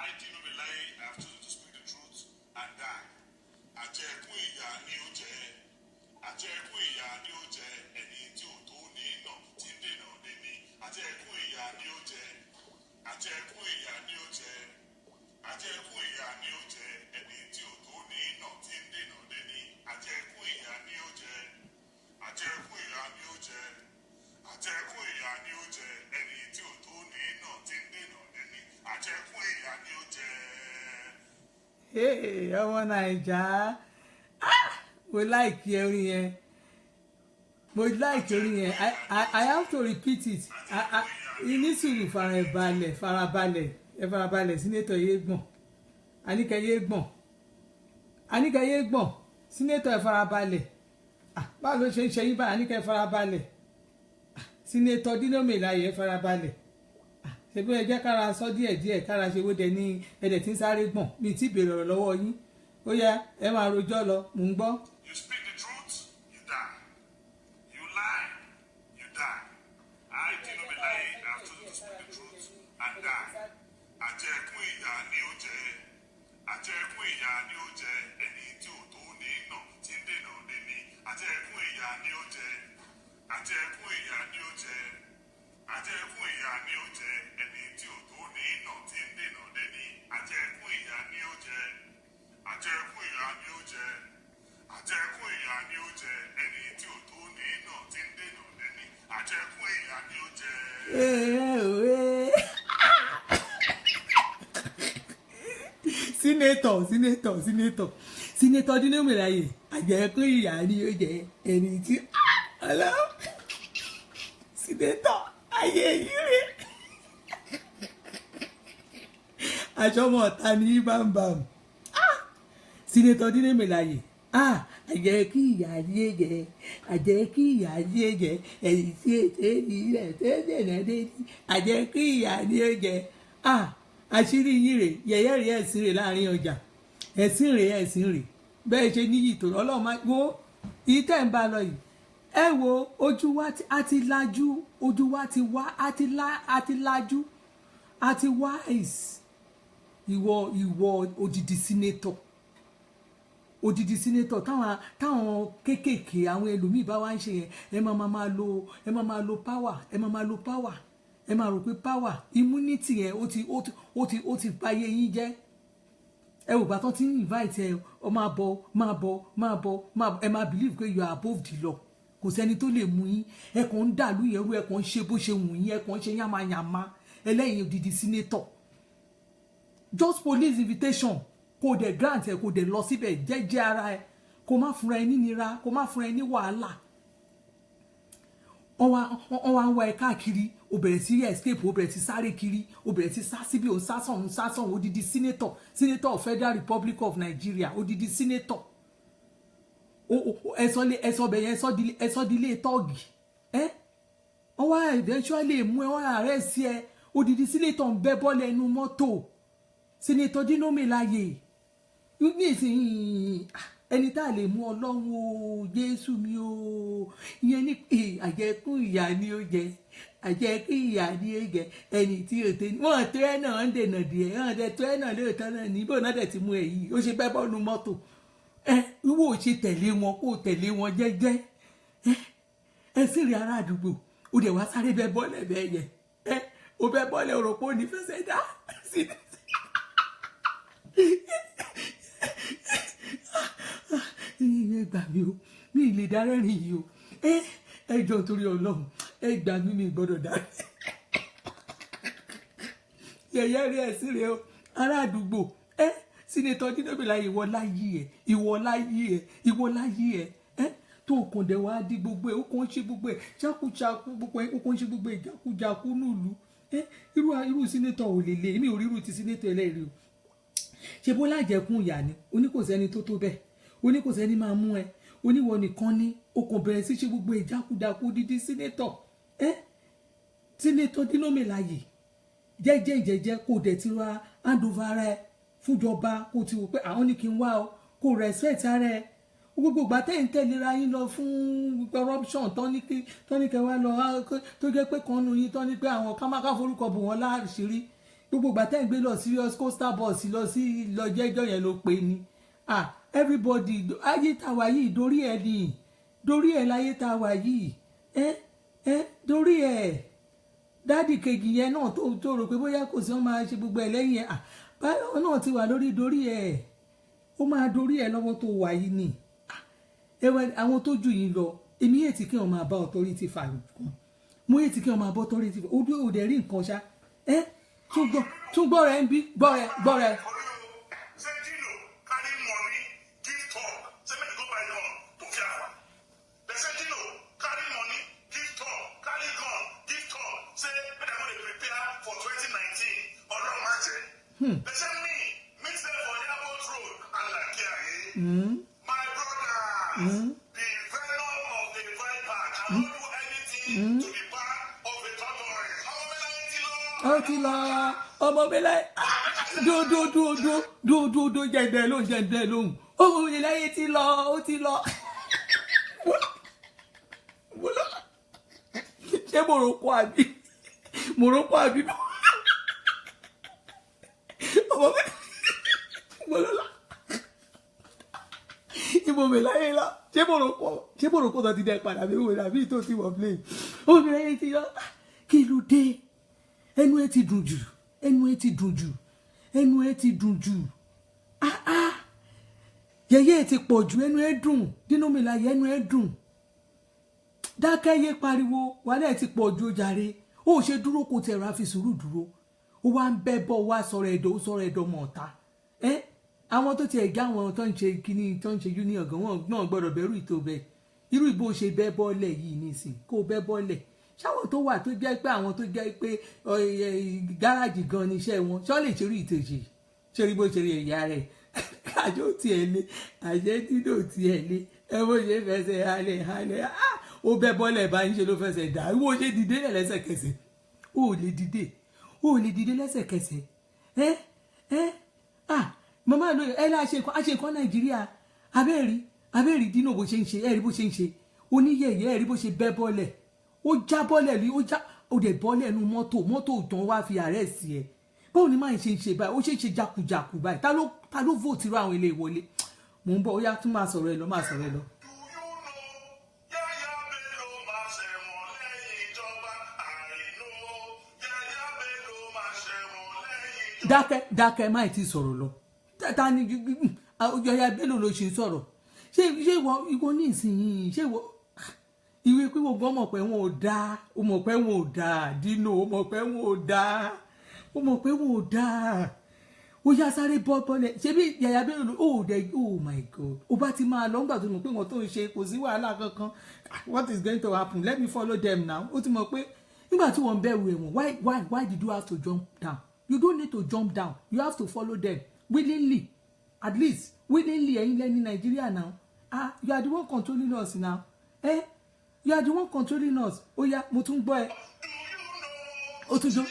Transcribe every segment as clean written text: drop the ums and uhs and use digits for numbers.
I have chosen to speak the truth and die. Àjẹkún ìyà ni ó jẹ. Àjẹkún ìyà ni ó jẹ ẹni tí ò tó ní nà tí ń dènà dé ní. Àjẹkún ìyà ni ó jẹ. Àjẹkún ìyà ni ó jẹ. Àjẹkún ìyà ni ó jẹ ẹni tí ò tó ní nà tí ń dènà dé ní. Àjẹkún ìyà ni ó jẹ. Àjẹkún ìyà ni ó jẹ. Àjẹkún ìyà ni ó jẹ ẹni tí ò tó ní nà tí ń dènà dé ní. Àjẹkún ìyà ni ó jẹ. Ọmọ Naija, mo like orin yẹn, mo like orin yẹn. I have to repeat it. Ní sùúrù farabalẹ̀ Senator Yegbon, Anike Yegbon, Senator farabalẹ̀. Báwo ló ṣe ń ṣe yín báyìí, Anike farabalẹ̀. Senator Dino Melaye farabalẹ̀. Ṣebí ẹ jẹ́ kára sọ díẹ̀ kára ṣe wó dẹ ní ẹ̀dẹ̀ tí ń sáré gbọ̀n mi tí béèrè ọ̀rọ̀ lọ́wọ́ yín. Ó yá ẹ máa rojọ́ lọ, mò ń gbọ́. You speak the truth, you die. You lie, you die. I, Dino Melaye, have chosen to speak the truth and die. Àjẹkún ìyà ni ó jẹ. Àjẹkún ìyà ni ó jẹ ẹni tí ò tó ní nà tí ń dènà dé ní. Àjẹkún ìyà ni ó jẹ. Àjẹkún ìyà ni ó jẹ. Àjẹkún ìyà ni ó jẹ ẹni tí ò tó ní nà tí ń dènà dé ní. Àjẹkún ìyà ni ó jẹ. Àjẹkún ìyà ni ó jẹ. Àjẹkún ìyà ni ó jẹ ẹni tí ò tó ní nà tí ń dènà dé ní. Àjẹkún ìyà ni ó jẹ. Senator Dino Melaye, àjẹkún ìyà ni ó jẹ ẹni tí Senator ayé yìí rè aṣọ́mọ ọ̀tá ní bámbàm. Senator Dino Melaye, àjẹkún ìyà ni ó jẹ, àjẹkún ìyà ni ó jẹ ẹni tí ètò ìrìn rẹ̀ tó dènà dé ní. Àjẹkún ìyà ni ó jẹ. Àṣírí yín rè, yẹ̀yẹ́ rè ẹ̀sìn rè láàrin ọjà, ẹ̀sìn rè bẹ́ẹ̀ ṣe níyì tó Ọlọ́run máa wo ìyí tẹ́ ń bá lọ yìí. Ẹ wo ojú wa ti lajú, ojú wa ti wá àti lajú àti wise. Ìwọ odidi senator táwọn kéékèèké àwọn ẹlòmíì bá wá ń ṣe yẹn ẹ máa lo power, ẹ máa rò pé power immunity yẹn ó ti báyé yín jẹ́. Ẹ wò bá tán tí ń invite ẹ ọ máa bọ̀ ẹ máa believe pé you are above the law. Kò sẹ́ni tó lè mú yín, ẹ kàn ń dàlú yẹn rú, ẹ kàn ń ṣe bó ṣe wù yín, ẹ kàn ń ṣe yàmàyàmà ẹlẹ́yin odidi senator. Just police invitation kò dẹ̀ grant ẹ kò dẹ̀ lọ síbẹ̀ jẹ́jẹ́ ara ẹ, kò má fúnra ẹ ní nira, kò má fúnra ẹ ní wàhálà. Wọ́n wá ń wá ẹ káàkiri, o bẹ̀rẹ̀ sí escape, o bẹ̀rẹ̀ sí sáré kiri, o bẹ̀rẹ̀ sí sá síbi, o sá sọ̀hún odidi senator of Federal Republic of Nigeria, odidi senator. Ẹsọ bẹ̀yẹn ẹsọ dilé tọ́ọ̀gì. Wọ́n wá eventually mú ẹ, wọ́n arrest sí ẹ, odidi senator ń bẹ́ bọ́ọ̀lù ẹnu mọ́tò. Senator Dino Melaye ní ìsìn ẹni tá a lè mú Ọlọ́run o, Jésù mi o, ìyẹn ní àjẹkún ìyà ni ó jẹ, àjẹkún ìyà ni ó jẹ ẹni tí ó tẹ wọ́n tó ẹ náà ń dènà díẹ̀, wọ́n tẹ tó ẹ náà lóòótọ́ náà níbo náà tẹ̀ ti mú ẹ yìí ó ṣe bẹ́ bọ́ọ̀lù mọ́tò. Ìwọ ò ṣe tẹ̀lé wọn kó tẹ̀lé wọn jẹ́jẹ́. Ẹ sì rí ará àdúgbò ó dẹ̀ wá sáré bẹ́ bọ́ọ̀lù ẹ̀ bẹ́ẹ̀ yẹ. Ó bẹ́ bọ́ọ̀lù ẹ̀ rò pé ó ní fẹsẹ̀ dá sí. Ẹ gbà mí o, mi ì lè dárẹ́rìn yìí o. Ẹ jọ̀ọ́ torí Ọlọ́run, ẹ gbà mí, mi gbọ́dọ̀ dárẹ́. Yẹ̀yẹ́ rí ẹ̀ sí rẹ̀ o, ará àdúgbò. Senator Dino Melaye ìwọ láyé ẹ̀ tó kàn dẹ̀ wá di gbogbo ẹ̀, ó kàn ń ṣe gbogbo ẹ̀ jákújákú gbogbo ẹ̀, ó kàn ń ṣe gbogbo ẹ̀ jákújákú nílùú. Irú senator ò lè lè, èmi ò rí irú ti senator ẹlẹ́rìí o. Ṣé bó lájẹkún ìyà ni, oníkòsẹ́ni tó bẹ́ẹ̀, oníkòsẹ́ni máa mú ẹ, oníwọ nìkan ní o kàn bẹ̀rẹ̀ sí ṣe gbogbo ẹ̀ jákújákú dídí senator. Senator Dino Melaye jẹ́jẹ́ kò dẹ̀ ti ra hand over ara ẹ fúnjọba, kò ti wò pé àwọn ní kí n wá o, kò respect ara ẹ. Gbogbo ìgbà tẹ́ ń tẹ̀léra yín lọ fún corruption tán ní kẹ́ wá lọ tó jẹ́ pé kan nu yín tán ní pé àwọn kámáká forúkọ bò wọ́n láṣìírí gbogbo ìgbà tẹ́ ń gbé lọ serious coaster bus lọ jẹ́jọ́ yẹn ló pe ni everybody ayé tá wà yìí dorí ẹ̀ ni dorí ẹ̀ láyé tá wà yìí dorí ẹ̀ dáàdì kejì yẹn náà tó rò pé bóyá kò sí wọn máa ṣe gbogbo ẹ̀ lẹ́yìn ẹ̀ báyọ̀ náà ti wà lórí dorí ẹ̀ ó máa dorí ẹ̀ lọ́wọ́ tó wà yìí ni ẹwẹ́ àwọn tó jù yìí lọ èmi yẹn ti kí wọn máa bá authority fà kan mo yẹn ti kí wọn máa bá authority fà ojú òde rí nǹkan ṣá tún gbọ́ rẹ̀ ń bí gbọ́ rẹ̀. They send me, meet them for Airport Road and like my brothers, the venom of the viper cannot do anything to be part of the tortoise. Ó ti lọ ọmọ mi láyé dúdú jẹ̀dẹ̀ lóhùn ọmọ mi láyé ti lọ ó ti lọ. Ṣé Morocco àbí ọmọ mi gbọ́dọ̀lá ìbò mi láyé lọ ṣé Morocco tó ti dẹ padà bí wọ́n dàbí tó ti wọ̀ plane ọmọ mi láyé ti lọ kí ló dé ẹnu ẹ ti dùn jù yẹyẹ ẹ ti pọ̀ jù ẹnu ẹ dùn dínú mi láyé ẹnu ẹ dùn dákẹ́ yé pariwo wàhálà ẹ ti pọ̀ jù jàre ó ṣe dúró kó tẹ̀rọ àfi sùúrù dúró ó wá ń bẹ́ bọ́ wá sọ̀rọ̀ ẹ̀dọ̀ mọ̀ ọ̀tá àwọn tó ti ẹ̀gá àwọn tó ń ṣe kíní tó ń ṣe union gan wọn náà gbọ́dọ̀ bẹ̀rù ìtò bẹ́ẹ̀ irú ìbò ṣe bẹ́ bọ́ọ̀lẹ̀ yìí nísìn kó bẹ́ bọ́ọ̀lẹ̀ ṣáwọn tó wà tó jẹ́ pé àwọn tó jẹ́ pé gáràjì gan ni iṣẹ́ wọn ṣọ́ lè ṣe rí ìtòjì ṣe rí bó ṣe rí ẹ̀yà rẹ̀ kájọ tiẹ̀ lé àṣẹ dídò tiẹ̀ lé ẹ bó ṣe fẹsẹ̀ halẹ̀ ó bẹ́ bọ́ọ̀lẹ̀ bá ń ṣe ló fẹsẹ̀ dà ìwọ ṣe dìde lẹ́sẹ̀kẹsẹ̀ ó lè dìde lẹ́sẹ̀kẹsẹ̀ màmá ló ẹ lá ṣe nǹkan Nàìjíríà abẹ́ẹ̀rí dínà bó ṣe ń ṣe ẹ̀rí bó ṣe ń ṣe oníyẹ̀yẹ́ ẹ̀rí bó ṣe bẹ́ bọ́ọ̀lẹ̀ ó já bọ́ọ̀lẹ̀ rí ó dẹ̀ bọ́ọ̀lẹ̀ nu mọ́tò tán wá fi ààrẹ sí ẹ báwo ni máa ń ṣe báyìí ó ṣe ń ṣe jákujàku báyìí ta ló vote irú àwọn ilé ìwọlé mò ń bọ̀ ó yá tún máa sọ̀rọ̀ ẹ lọ. dákẹ́ máì ti sọ̀rọ̀ lọ ta ni Yahya Bello ló ṣe sọ̀rọ̀ ṣé ìwọ ní ìsinyìí ṣé ìwé pé gbogbo ọmọ pé wọn ò dáa ó mọ̀ pé wọn ò dáa Dino ó mọ̀ pé wọn ò dáa ó yá sáré bọ́ọ̀lẹ̀ ṣé bí Yahya Bello ló oh my God ó bá ti máa lọ ńgbà tó mọ̀ pé wọn tó ń ṣe kò sí wàhálà kankan what is going to happen let me follow them now ó ti mọ̀ pé nígbà tí wọ́n bẹ̀rù ẹ̀wọ̀n why did you have to jump down? You don't need to jump down. You have to follow them willingly. At least willingly. Ẹ̀yin lẹ́ni Nigeria now. You are the one controlling us now. You are the one controlling us. Ó yá, mo tún gbọ́ ẹ. Ó tún jọ.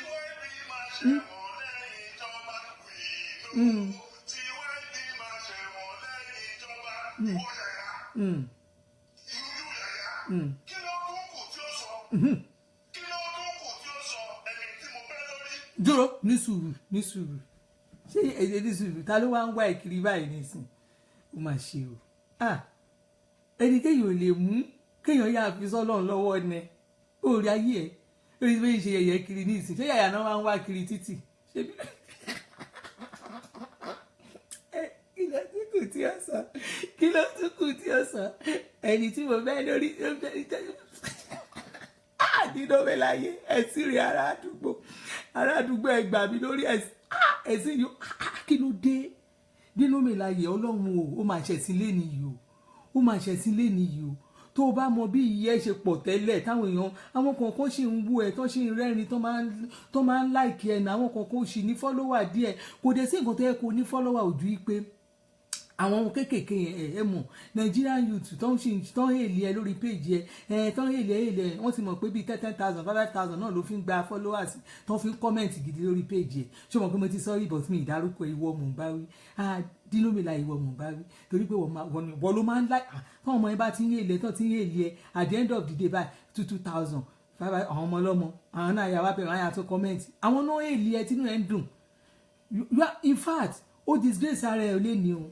Dúró ní sùúrù ṣé èdè ní sùúrù ta ló wá ń wá ìkiri báyìí nísìn ó mà ṣe o ẹni kéèyàn ò lè mú kéèyàn yá fi sọ́lọ́run lọ́wọ́ ni ó rí ayé ẹ̀ lórí bí ṣe yẹ̀yẹ́ kiri nísìn ṣé yàyà náà wá ń wá kiri títì ṣé bí kí ló tún kù tí ó sọ ẹni tí mo bẹ́ lórí Dino Melaye ẹ̀sìn rí ará àdúgbò ẹgbà mi lórí ẹ̀sìn yìí kí ló dé Dino Melaye ọlọ́run ó máa ṣẹ̀sìn lẹ́ni yìí o tó o bá mọ bí iye ṣe pọ̀ tẹ́lẹ̀ táwọn èèyàn àwọn kọ̀ọ̀kan ṣì ń wú ẹ̀ tó ṣì ń rẹ́rìn tó máa ń láìkì ẹ̀ náà àwọn kọ̀ọ̀kan ṣì ní fọ́lọ́wà díẹ̀ kò dé sí nǹkan tó yẹ kó ní fọ́lọ́wà ojú yìí pé àwọn ohun kéékèèké ẹ mọ̀ Nigerian youth tó ń hèlì ẹ lórí péjì ẹ tó ń hèlì ẹ wọ́n ti mọ̀ pé bíi 10,000 5,000 náà ló fi ń gba followers tó fi ń comment gidi lórí péjì ẹ ṣé o mọ̀ pé mo ti sọ́rí but mi ìdárúkọ ìwọ mò ń bá wí Dino Melaye ìwọ mò ń bá wí torí pé wọ́n ló máa ń láì fún ọmọ ẹ bá ti ń hèlì ẹ tó ti ń hèlì ẹ at the end of the day báyìí 2,000 àwọn ọmọ ọlọ́mọ àwọn náà yà wá pẹ̀lú àyà tó comment àwọn náà hèlì ẹ tínú ẹ ń dùn you are in fact ó disgrace ara ẹ̀ lé ní o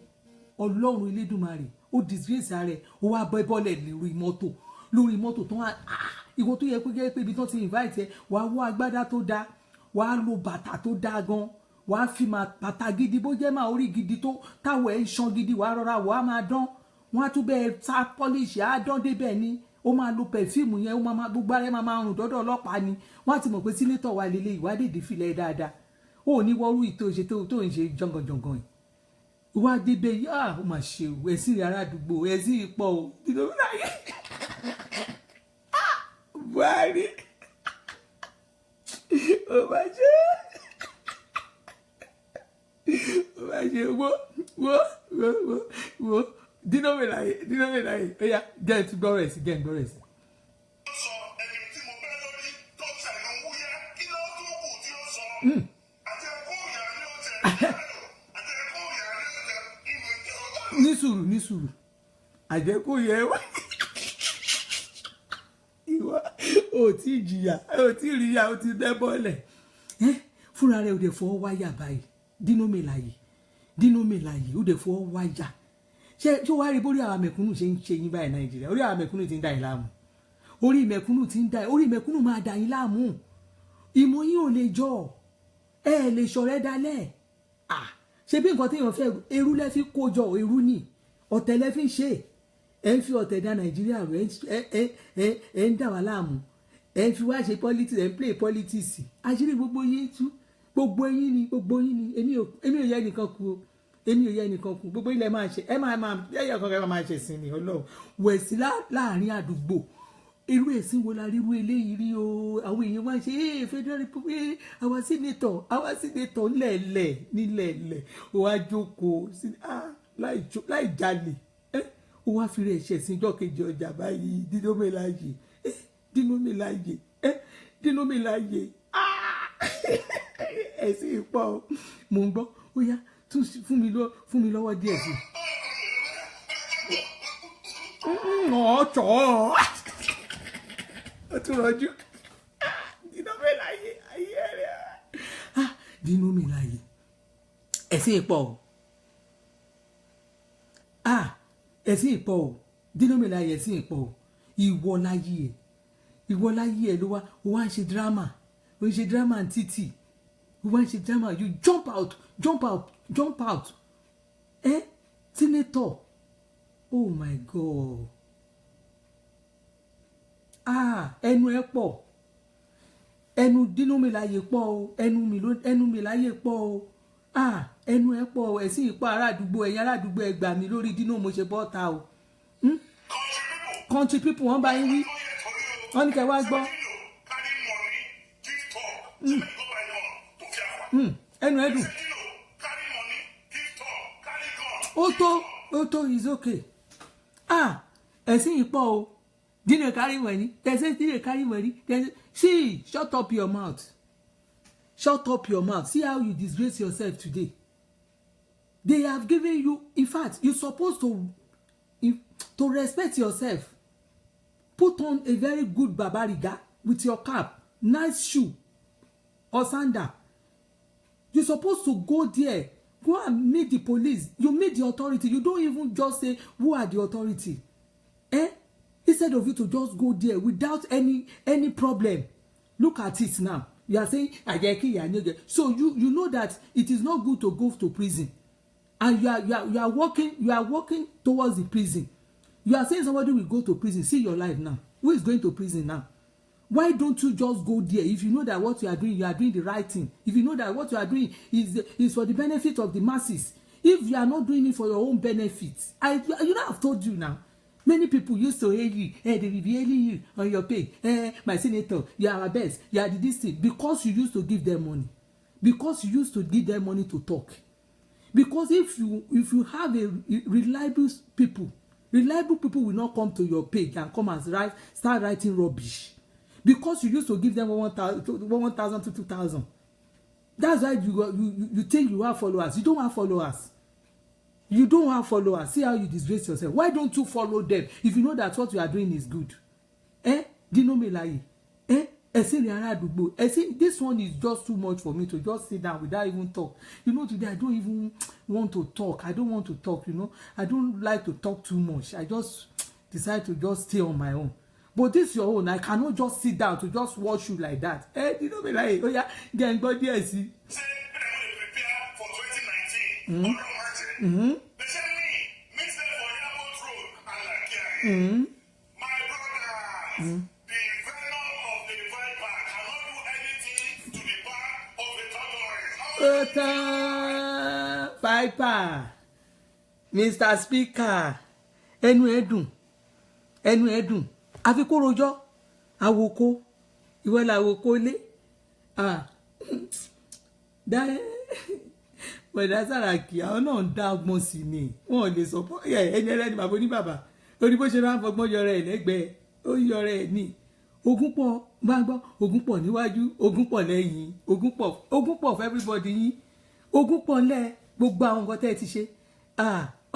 ọlọ́run elédùnmarè ó disgrace ara ẹ̀ ó wá bọ́ bọ́lẹ̀ lórí mọ́tò tó wá ìwọ tó yẹ pé ibi tó ti invite ẹ wàá wọ agbádá tó dáa wàá lo bàtà tó dáa gan wàá fi bàtà gidi bó jẹ́ máa orí gidi tó táwọ̀ ẹ̀ ń ṣan gidi wàá rọra wàá máa dán wọ́n á tún bẹ́ẹ̀ sá pọ́líṣì á dán débẹ̀ ni ó máa lo pẹ̀fíìmù yẹn ó máa gbogbo ara ẹ̀ máa rùn dọ́dọ̀ ọlọ́pàá ni wọ́n á ti mọ̀ pé sínétọ̀ wà lélẹ̀ ìwádìí ìdífilẹ̀ dáadáa ó ní wọ́rú ìtòṣe tó ń ṣe jọ̀ngànjọ̀ngàn yìí wá débẹ̀ yá ó máa ṣe o ẹ̀sìn rẹ̀ aládùúgbò ẹ̀sìn ìpọ̀ o Buhari ó máa ṣe wo dínà mi láyé ó yá jẹ́ ti gbọ́ rẹ̀ sí. sọ ẹni tí mo bẹ́ lórí tó ṣàìlú wúyẹ́ kí ló tó kù tí ó sọ àti ẹ̀kọ́ ìyá ni ó tẹ̀ àti ẹ̀kọ́ ìyá ni ó tẹ̀ ìmọ̀ ìjọba. ní sùúrù àjẹkù yẹ wá ìwọ ò tí jìyà ò tí ríyà ò ti bẹ́ bọ́lẹ̀ fúnra rẹ̀ ò dẹ̀ fọwọ́ wáyà báyìí dínà mi láyé ó dẹ̀ fọwọ́ wáyà ṣé tí ó wá rí bórí àwọn mẹ̀kúnnù ṣe ń ṣe yín báyìí Nàìjíríà orí àwọn mẹ̀kúnnù ti ń dà yín láàmú orí mẹ̀kúnnù máa dà yín láàmú ìmọ̀ yín ò lè jọ ẹ lè ṣọ̀rẹ́ dalẹ̀ ṣe bí nǹkan téèyàn fẹ́ eru lẹ́ fi kó jọ eru ni ọ̀tẹ̀ lẹ́ fi ń ṣe ẹ ń fi ọ̀tẹ̀ dá Nàìjíríà rẹ̀ ẹ ń dà wá láàmú ẹ ń fi wá ṣe politics ẹ ń play politics àṣírí gbogbo yín tú gbogbo yín ni èmi ò yẹ nìkan kú gbogbo ilẹ̀ máa ṣe ẹ máa ẹ̀yà kan máa ṣe sí ni Ọlọ́run wẹ̀sí láàrin àdúgbò irú ẹ̀sìn wo la ríru eléyìí rí o àwọn èèyàn máa ń ṣe federal republic àwa sínétọ̀ nílẹ̀ẹ̀lẹ̀ ó wá jókòó láì jalè ó wá fi rẹ̀ ṣẹ̀sìn ìjọ kejì ọjà báyìí dínà mi láàyè ẹ̀sìn ìpọ̀ mò ń gbọ́ ó yá tún fún mi lọ́wọ́ díẹ̀ sí ọ̀ọ́tọ̀ ó tún rọjú dínà mi láàyè ayé rẹ̀ dínà mi láàyè ẹ̀sìn ìpọ̀ ẹ̀sìn ìpọ̀ dínà mi láàyè ẹ̀sìn ìpọ̀ ìwọ láyé ẹ̀ ló wá ń ṣe drama ó ń ṣe drama títì wọ́n ṣe drama you jump out senator oh my god ẹnu ẹ pọ̀ ẹnu dínà mi láyé pọ̀ o ẹnu mi láyé pọ̀ o ẹnu ẹ pọ̀ ẹ̀sìn ìpọ̀ ará àdúgbò ẹ̀yìn ará àdúgbò ẹ gbà mí lórí dínà mo ṣe bọ́ta o country people wọ́n bá yín wí wọ́n ní kẹ́ wá gbọ́ ẹnu ẹdùn ó tó is okay ẹ̀sìn ìpọ̀ o dínà kárí wẹ̀ní tẹ̀sẹ̀ dínà kárí wẹ̀ní tẹ̀sẹ̀ see shut up your mouth see how you disgrace yourself today they have given you in fact you supposed to respect yourself put on a very good babariga with your cap nice shoe or sandal. You're supposed to go there, go and meet the police. You meet the authority. You don't even just say, who are the authority? Instead of you to just go there without any problem. Look at it now. You are saying, so you know that it is not good to go to prison. And you are walking towards the prison. You are saying somebody will go to prison. See your life now. Who is going to prison now? Why don't you just go there if you know that what you are doing the right thing? If you know that what you are doing is for the benefit of the masses. If you are not doing it for your own benefit, I've told you now. Many people used to hate you. They will be hailing you on your page. My senator, you are our best. You are the this thing. Because you used to give them money. Because you used to give them money to talk. Because if you have a reliable people will not come to your page and come and start writing rubbish. Because you used to give them 1,000 to 2,000. That's why you think you have followers. You don't have followers. See how you disgrace yourself. Why don't you follow them if you know that what you are doing is good? Dínà mi láyé. ẹ̀sìn ní ará àdúgbò ẹ̀sìn this one is just too much for me to just sit down without even talk you know today I don't even want to talk I don't want to talk you know I don't like to talk too much I just decide to just stay on my own but this your own I cannot just sit down to just watch you like that you know me like oya get n gbọ́ díẹ̀ sí. Say we prepare for 2019 ọlọ́run máa jẹ́ they say me meet them for airport road alakia my brothers the venom of the viper cannot do anything to the back of the tortoise. ó tán Viper Mr. Speaker ẹnu ẹ dùn àfi kó rojọ́ àwòkó ìwọ làwòkó lé bọ̀dá Sàràkí àwọn náà ń dá ọgbọ́n sí ni wọn ò lè sọ ẹni ẹlẹ́ni bàbá oníbàbà lórí bó ṣe máa ń fọgbọ́n yọrọ ẹ̀ lẹ́gbẹ̀ẹ́ ó yọrọ ẹ̀ ní ogun pọ̀ gbàgbọ́ ogun pọ̀ níwájú ogun pọ̀ lẹ́yìn ogun pọ̀ for everybody yín ogun pọ̀ ńlẹ̀ gbogbo àwọn nǹkan tẹ́ ẹ ti ṣe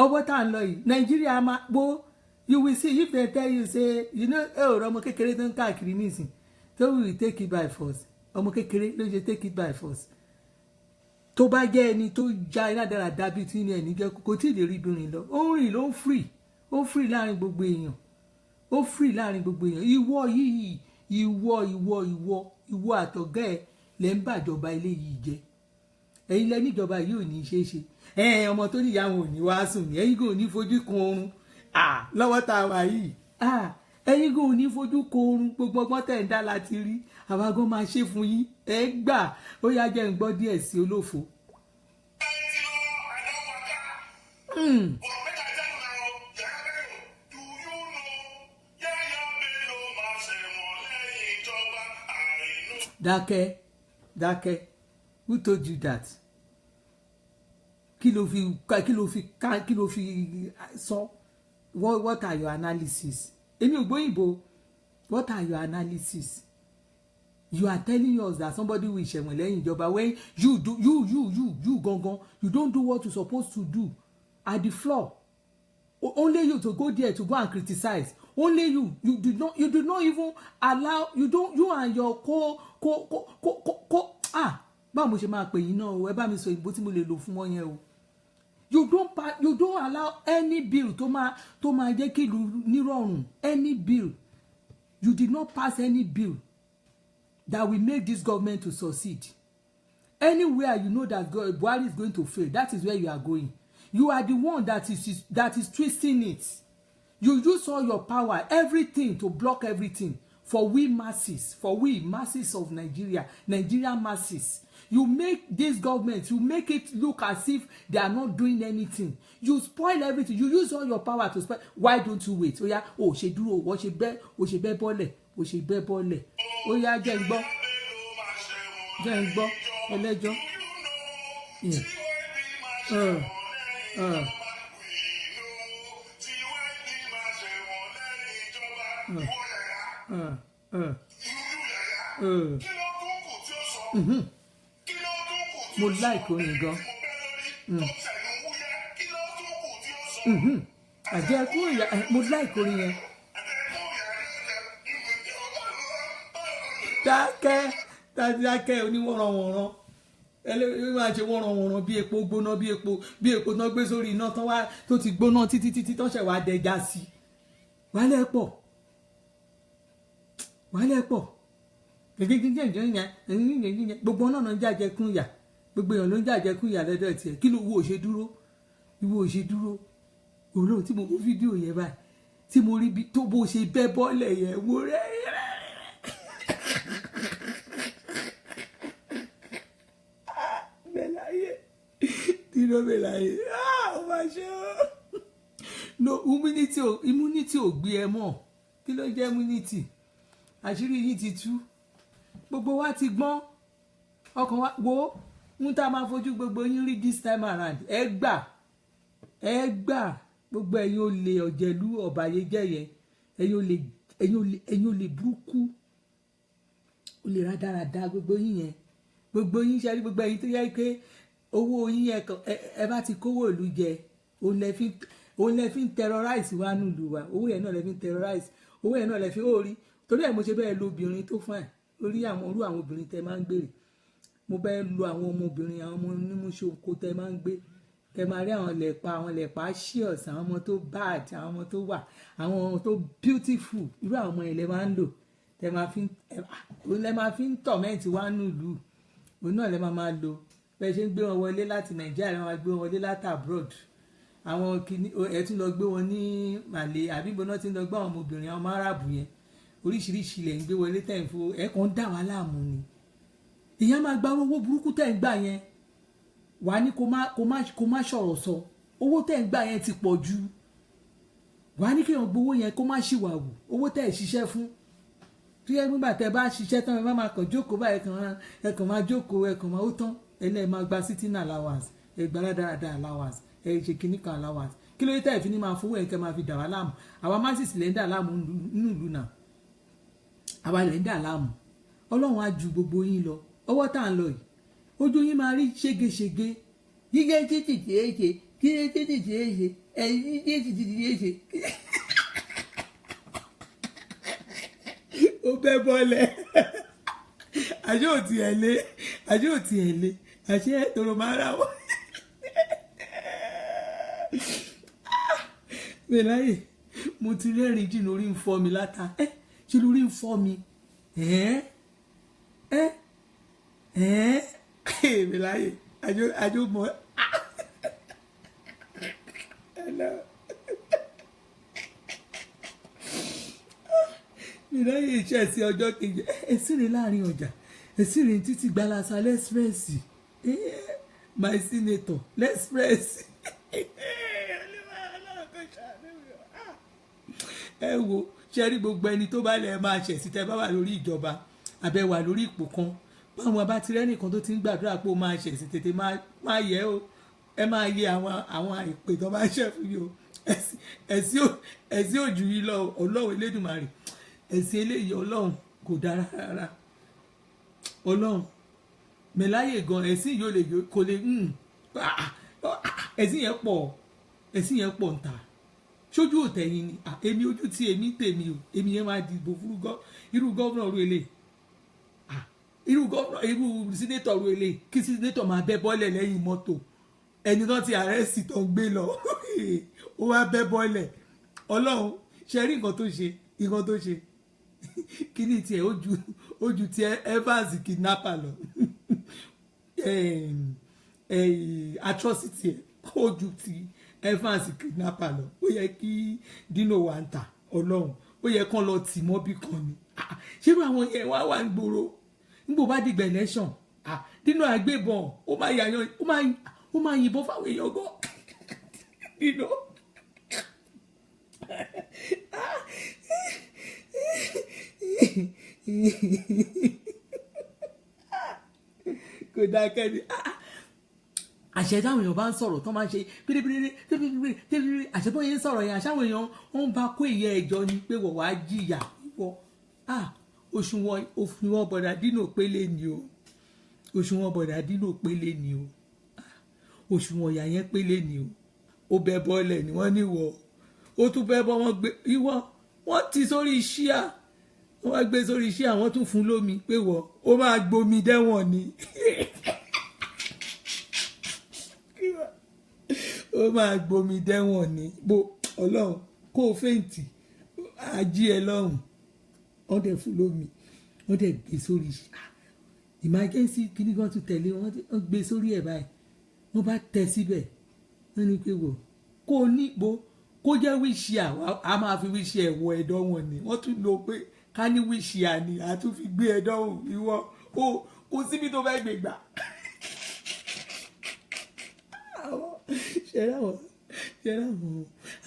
ọwọ́ tá à ń lọ yìí Nàìjíríà máa gbó you will see if they tell you say you know ọ̀rọ̀ ọmọ kékeré tó ń káàkiri nísìn so we will take it by force ọmọ kékeré ló ṣe take it by force tó bá jẹ́ ẹni tó já iná dáradára bíi tí ní ẹni jẹ́ kò tí ì lè rí ibìrin lọ ó ń rìn ló ń free láàrin gbogbo èèyàn ó free láàrin gbogbo èèyàn ìwọ yìí ìwọ àtọ̀gá ẹ̀ lẹ́ ń bàjọba ilé yìí jẹ́ ẹ̀yin lẹ́ níjọba yìí ò ní í ṣeé ṣe ọmọ tó níyà wọn ò ní wá sùn ní ẹ̀yin kò ní fojú kan oorun lọ́wọ́ tá a wà yìí ẹ̀yin kò ní fojú kan oorun gbogbo ọgbọ́n tẹ̀ ń dá láti rí àwa gan máa ṣe fún yín ẹ gbà ó yá jẹ́ ń gbọ́ díẹ̀ sí olófo. dákẹ́ who told you that kí ló fi sọ what are your analysis èmi ò gbóyìnbó what are your analysis you are telling us that somebody will ṣẹ̀wọ̀n lẹ́yìn ìjọba when you gangan you don't do what you supposed to do at the floor only you to go there to go and criticize only you did not even allow you and your báwo mo ṣe máa pè yín náà o ẹ bá mi sọ ìbò tí mo lè lò fún wọn yẹn o you don't allow any bill tó máa jẹ́ kí ìlú nírọ̀rùn any bill you did not pass any bill that will make this government to succeed anywhere you know that Buhari is going to fail that is where you are going you are the one that is twisting it you use all your power everything to block everything for we masses of Nigerian masses you make this government you make it look as if they are not doing anything you spoil everything you use all your power to spoil why don't you wait oya o ṣe dúró o ṣe bẹ́ bọ́lẹ̀ oya jẹ́ ń gbọ́ ẹlẹ́jọ́ mo like orin gan àjẹkù ìyá mo like orin yẹn dákẹ́ oníwọ̀nranwọ̀nran ẹlẹ́yìn máa ṣe wọ̀nranwọ̀nran bí epo gbóná bí epo náà gbé sórí iná tán wá tó ti gbóná títí tán ṣẹ̀ wá dẹja sí i wálẹ̀ pọ̀ gẹ́gẹ́ gbogbo náà ń jàjẹkún ìyà gbogbo èèyàn ló ń jàjẹkún ìyà lọ́dọ̀ tiẹ̀ kí ló wo ò ṣe dúró olóhùn tí mo wo fídíò yẹn báyìí tí mo rí bí tó bó ṣe bẹ́ bọ́ọ̀lẹ̀ yẹn wo rẹ̀ bẹ́láyé ó máa ṣe ó no immunity ò gbé ẹ mọ́ kí ló jẹ́ immunity àṣírí yìí ti tú gbogbo wa ti gbọ́n ọkàn wa wo ń tá a máa fojú gbogbo yín rí this time around ẹ gbà gbogbo ẹ̀yin olè ọ̀jẹ̀lú ọ̀bàyéjẹ́ yẹn ẹ̀yin olè burúkú olè rádaràda gbogbo yín yẹn gbogbo yín ṣe rí gbogbo ẹ̀yin tó yẹ pé owó yín ẹ bá ti kówó ìlú jẹ òun lẹ fi ń terrorize wa nílùú wa owó yẹn náà lẹ fi ń terrorize owó yẹn náà lẹ fi ó rí torí ẹ̀ mo ṣe bẹ́ẹ̀ lo obìnrin tó fún ẹ̀ lórí àwọn irú àwọn obìnrin tẹ máa ń gbèrè mo bẹ́ẹ̀ lo àwọn ọmọbìnrin àwọn ọmọ onímúṣoko tẹ máa ń gbé tẹ máa rí àwọn lẹ̀pa shios àwọn ọmọ tó bad àwọn ọmọ tó wà àwọn ọmọ tó beautiful irú àwọn ọmọ yẹn lẹ máa ń lò tẹ máa fi ń tọ̀mẹ́ǹtì wá nílùú òun náà lẹ máa lò bẹ́ẹ̀ ṣe ń gbé wọn wọlé láti nàìjíríà wọn máa gbé wọn wọlé láti abroad àwọn kìíní ẹ tún lọ gbé wọn ní màlẹ àbíbo náà ti ń lọ gbé àwọn ọmọbìnrin àwọn márààbù yẹn oríṣiríṣi ilẹ̀ ń gbé wọlé tẹ̀ ń fo ẹ̀ kàn ń dà wá láàmú ni ìyẹn máa gba owó burúkú tẹ̀ ń gbà yẹn wàá ní kó má sọ̀rọ̀ sọ owó tẹ̀ ń gbà yẹn ti pọ̀ jù wàá ní kéèyàn gbowó yẹn kó má ṣìwàwù owó tẹ̀ ṣiṣẹ́ fún tí ẹ nígbà tẹ bá ṣiṣẹ́ tán ẹ má máa kàn jókòó báyìí ẹ kàn máa jókòó ẹ kàn máa ó tán ẹ lẹ́ẹ̀ máa gba sitting allowance ẹ gba dáadáa allowance ẹ ṣe kíní kan allowance kí ló dé tẹ̀ fi ní máa fowó ẹ̀ kẹ́ máa fi dà wá láàmú àwa má sì sílẹ̀ ń dà láàmú nínú ìlú náà àwa lè ń dà láàmú ọlọ́run á ju gbogbo yín lọ ọwọ́ tá à ń lọ yìí ojú yín máa rí ségesège gígé títì tí èé ṣe gígé títì tí èé ṣe ẹ̀yìn gígé títì tí èé ṣe. ó bẹ́ bọ́lẹ̀ àṣé ò tiẹ̀ lé àṣé tòrò máa ra wọ́n. Melaye mo ti rẹ́rìn jìn lórí ń fọ́ mi láta ṣe lórí ń fọ́ mi Melaye àjò mọ́ Melaye iṣẹ́ sí ọjọ́ kejì ẹ̀sìnrìn láàrin ọjà ẹ̀sìnrìn títí gbalasa lẹ́sìpẹ́sì my senator lẹ́sìpẹ́sì. Ẹ wo ṣe rí gbogbo ẹni tó bá lẹ̀ máa ṣẹ̀ sí tẹ́ bá wà lórí ìjọba àbẹ̀ wà lórí ipò kan báwọn bá ti rẹ́nìkan tó ti ń gbàdúrà pé ó máa ṣẹ̀ sí tètè máa yẹ o ẹ máa yẹ àwọn àìpè tó máa ṣẹ̀ fún yìí o ẹ̀sìn òjù yìí lọ ọlọ́run elédùnmarè ẹ̀sìn eléyìí ọlọ́run kò dára rárá ọlọ́run Melaye gan ẹ̀sìn yóò lè kò lè ẹ̀sìn yẹn pọ̀ ń ta sójú òtẹ̀yìn ni èmi ojú tí èmi tèmi o èmi yẹn máa dìbò fún irú gọ́vnà ru ele irú sínétọ̀ ru ele kí sínétọ̀ máa bẹ́ bọ́lẹ̀ lẹ́yìn mọ́tò ẹni náà ti àrẹ́sì tó ń gbé lọ ó wá bẹ́ bọ́lẹ̀ ọlọ́run ṣe rí nǹkan tó ṣe kí ni tiẹ̀ ojú tí Evans kidnapper lọ atrocity ẹ̀ ojú ti Evans kidnapper lọ ó yẹ kí Dino wà ń tà ọlọ́run ó yẹ kán lọ tì mọ́ bí kan ni ṣé àwọn yẹn wà ń gbòòrò nígbò bá dìgbà election Dino àgbébọn ó máa yìnbọn fáwọn èèyàn gan Dino. Kò dákẹ́ ni àṣẹ táwọn èèyàn bá ń sọ̀rọ̀ tó máa ń ṣe pérépéré àṣẹ tó yẹ ń sọ̀rọ̀ yẹn àṣàwọn èèyàn wọ́n bá kó ìyẹ́ ẹjọ́ ni pé wọ́n wá jìyà wọ́ òṣùwọ̀n bọ̀dà Dino pélé ni o òṣùwọ̀n bọ̀dà Dino pélé ni o òṣùwọ̀n ìyá yẹn pélé ni o ó bẹ bọ́ọ̀lẹ̀ ni wọ́n ní wọ́ ó tún bẹ́ bọ́ wọ́n gbé ìwọ́ wọ́n ti sórí ṣíà wọ́n wá gbé sórí ṣíà wọ́n tún fún lómi pé wọ́ ó máa gbomi dẹ́wọ̀n ni. Ó máa gbomi dẹ́wọ̀n ni bó ọlọ́run kó o fèǹtì ají ẹ lọ́rùn wọ́n dẹ̀ fún lómi wọ́n dẹ̀ gbé sórí emergency kíní kan tún tẹ̀lé wọ́n gbé sórí ẹ̀ báyìí wọ́n bá tẹ̀ síbẹ̀ wọ́n ní pé wò kó o níbo kó jẹ́ wíṣì a máa fi wíṣì ẹ̀ wọ ẹ̀dọ̀ wọn ni wọ́n tún lò pé ká ní wíṣì àní a tún fi gbé ẹ̀dọ̀ wọn ìwọ kó síbi tó fẹ́ gbé gbà. ṣẹ́ra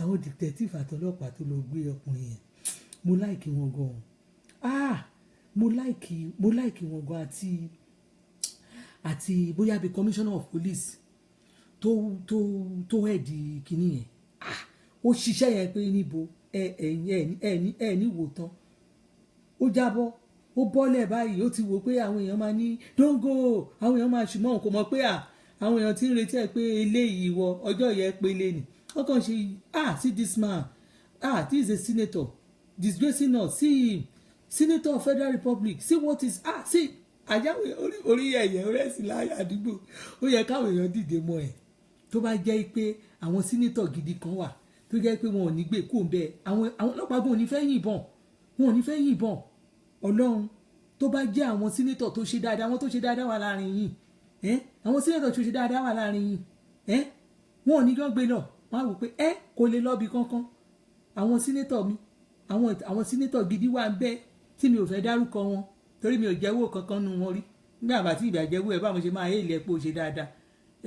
àwọn detective àtọlọ́pàá tó lọ gbé ọkùnrin yẹn mo láìkí wọn gan mo láìkí wọn gan àti bóyá bí commissioner of police tó ẹ̀dì kìíní yẹn ó ṣiṣẹ́ yẹn pé níbo ẹ̀ ní wò tán ó jábọ́ ó bọ́lẹ̀ báyìí ó ti wò pé àwọn èèyàn máa ní don't go àwọn èèyàn máa ṣùgbọ́n kò mọ̀ pé àwọn èèyàn tí ń retí ẹ pé eléyìí wọ ọjọ́ yẹn pélé ni wọ́n kàn ṣe see this man this is a senator disgracing us see him Senator of Federal Republic, see what is see àjáwé orí ẹ̀yẹ orí ẹ̀sìn láyé àdúgbò ó yẹ káwọn èèyàn dìde mọ́ ẹ̀ tó bá jẹ́ pé àwọn senator gidi kan wà tó jẹ́ pé wọn ò ní gbé kó ń bẹ́ẹ̀ àwọn ọlọ́pàá gan ò ní fẹ́ yìnbọn wọn ò ní fẹ́ yìnbọn ọlọ́run tó bá jẹ́ àwọn senator tó ṣe dáadáa àwọn tó ṣe dáadáa wà láàrin yìí àwọn senator tó ṣe dáadáa wà láàrin yìí wọn ò ní gbọ́n gbé lọ wọn á wò pé kò lè lọ́bi kankan àwọn senator mi àwọn senator gidi wà ń bẹ tí mi ò fẹ́ dárúkọ wọn torí mi ò jẹ́wọ́ kankan nu wọn rí nígbà bá tí ìgbà jẹ́wọ́ ẹ̀ báwọn ṣe máa hé ilẹ̀ pé ó ṣe dáadáa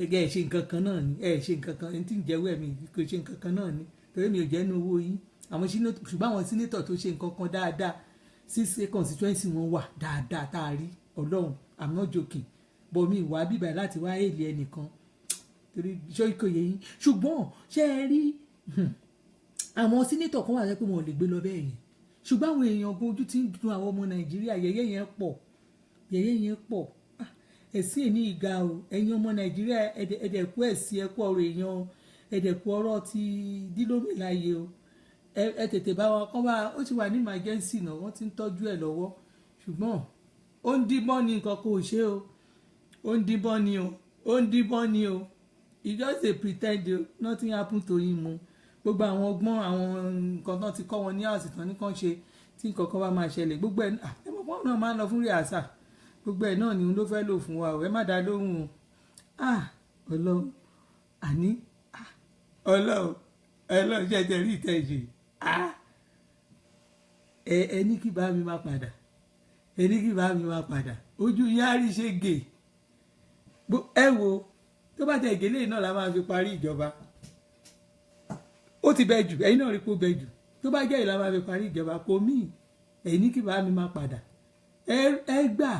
ẹ̀ ṣe nǹkan kan náà ni ṣe nǹkan kan ẹni tí ń jẹ́wọ́ ẹ̀ mi kò ṣe nǹkan kan náà ni torí mi ò jẹ́ nu owó yín ṣùgbọ́n àwọn senator tó ṣe nǹkan kan dáadáa sí constituency wọn wà dáadáa tá a rí ọlọ́run I'm not joking bọ́ mi ìwà bíbà láti wá èlé ẹnìkan torí iṣẹ́ ìkòyè yín ṣùgbọ́n ṣé ẹ rí àwọn senator kan wà pé wọn ò lè gbé lọ bẹ́ẹ̀ yẹn ṣùgbọ́n àwọn èèyàn gan ojú ti ń dun àwọn ọmọ nàìjíríà yẹ̀yẹ́ yẹn pọ̀ ẹ̀sìn ní ìga o ẹ̀yin ọmọ nàìjíríà ẹ̀dẹ̀kú ẹ̀sìn ẹ̀kú ọ̀rọ̀ èèyàn ẹ̀dẹ̀kú ọ̀rọ̀ ti dílómi láàyè o ẹ tètè bá wọn kọ́ bá ó ti wà ní emergency náà wọ́n ti ń tọ́jú ẹ̀ lọ́wọ́ ṣùgbọ́n ó ń díbọ́n ní nǹkan kò ṣe o ó ń díbọ́n ní o he just dey pretend o nothing happen to him o gbogbo àwọn ọgbọ́n àwọn nǹkan náà ti kọ́ wọn ní àsìtàn ní kàn ṣe tí nǹkan kan bá máa ṣẹlẹ̀ gbogbo ẹ̀ ẹ mọ̀ pọ́n náà máa ń lọ fún rìhásà gbogbo ẹ̀ náà ni òun ló fẹ́ lò fún wa ẹ má dá lóhùn o ọlọ́run àní ọlọ́run ṣẹ̀ṣẹ̀ rí ìtẹ̀jẹ̀ ẹ ní kí bá mi má padà ojú yín á rí ṣe gè ẹ wo tó bá tẹ̀ gèlè náà la máa fi parí ìjọba ó ti bẹ jù ẹ̀yin náà rí kó bẹ jù tó bá jẹ́ ìlànà máa fi parí ìjọba kò mí ẹ̀yin ní kí bá mi má padà ẹ gbà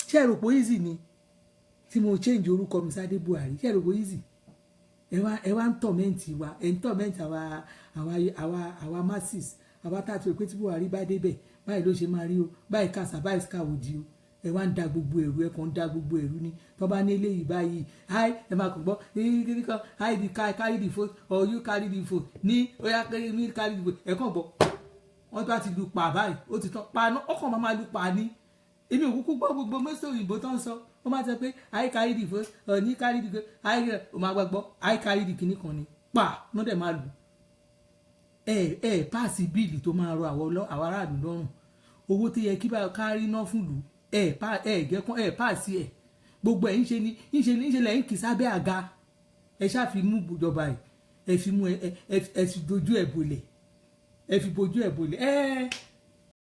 ṣé ẹ rò pé easy ni tí mo change orúkọ mi sáde Buhari ṣé ẹ rò pé easy ẹ wá ń tọ̀mẹ́ǹtì wa ẹ ń tọ̀mẹ́ǹtì àwa masses àwa tá a ti rò pé tí Buhari bá débẹ̀ báyìí ló ṣe máa rí o báyìí kàṣà báyìí káwòdì o ẹ wá ń da gbogbo ẹ̀rù ẹ kàn ń da gbogbo ẹ̀rù ni tó bá ní eléyìí báyìí ẹ máa kàn gbọ́ kan carry the phone or you carry the phone ní oya carry the phone ẹ kàn gbọ́ wọ́n bá ti lu pa báyìí ó ti tán pa náà ọkàn máa lu pa ní èmi ò kúkú gbọ́ gbogbo mẹ́sàn òyìnbó tó ń sọ wọ́n máa sọ pé carry the phone or ní carry the phone ó máa gbọ́ carry the kinní kan ni pa náà dẹ̀ máa lù páàsì bíìlì tó máa rọ àwọn aráàlú lọ́rùn owó tó yẹ kí bá kárí náà fún lù páàsì ẹ̀ gbogbo ẹ̀ ń ṣe lẹ́yìn kì í sábẹ́ àga ẹ ṣáà fi mú ìjọba ẹ̀ ẹ fi mú ẹ fi dojú ẹ̀ bolẹ̀ ẹ fi bojú ẹ̀ bolẹ̀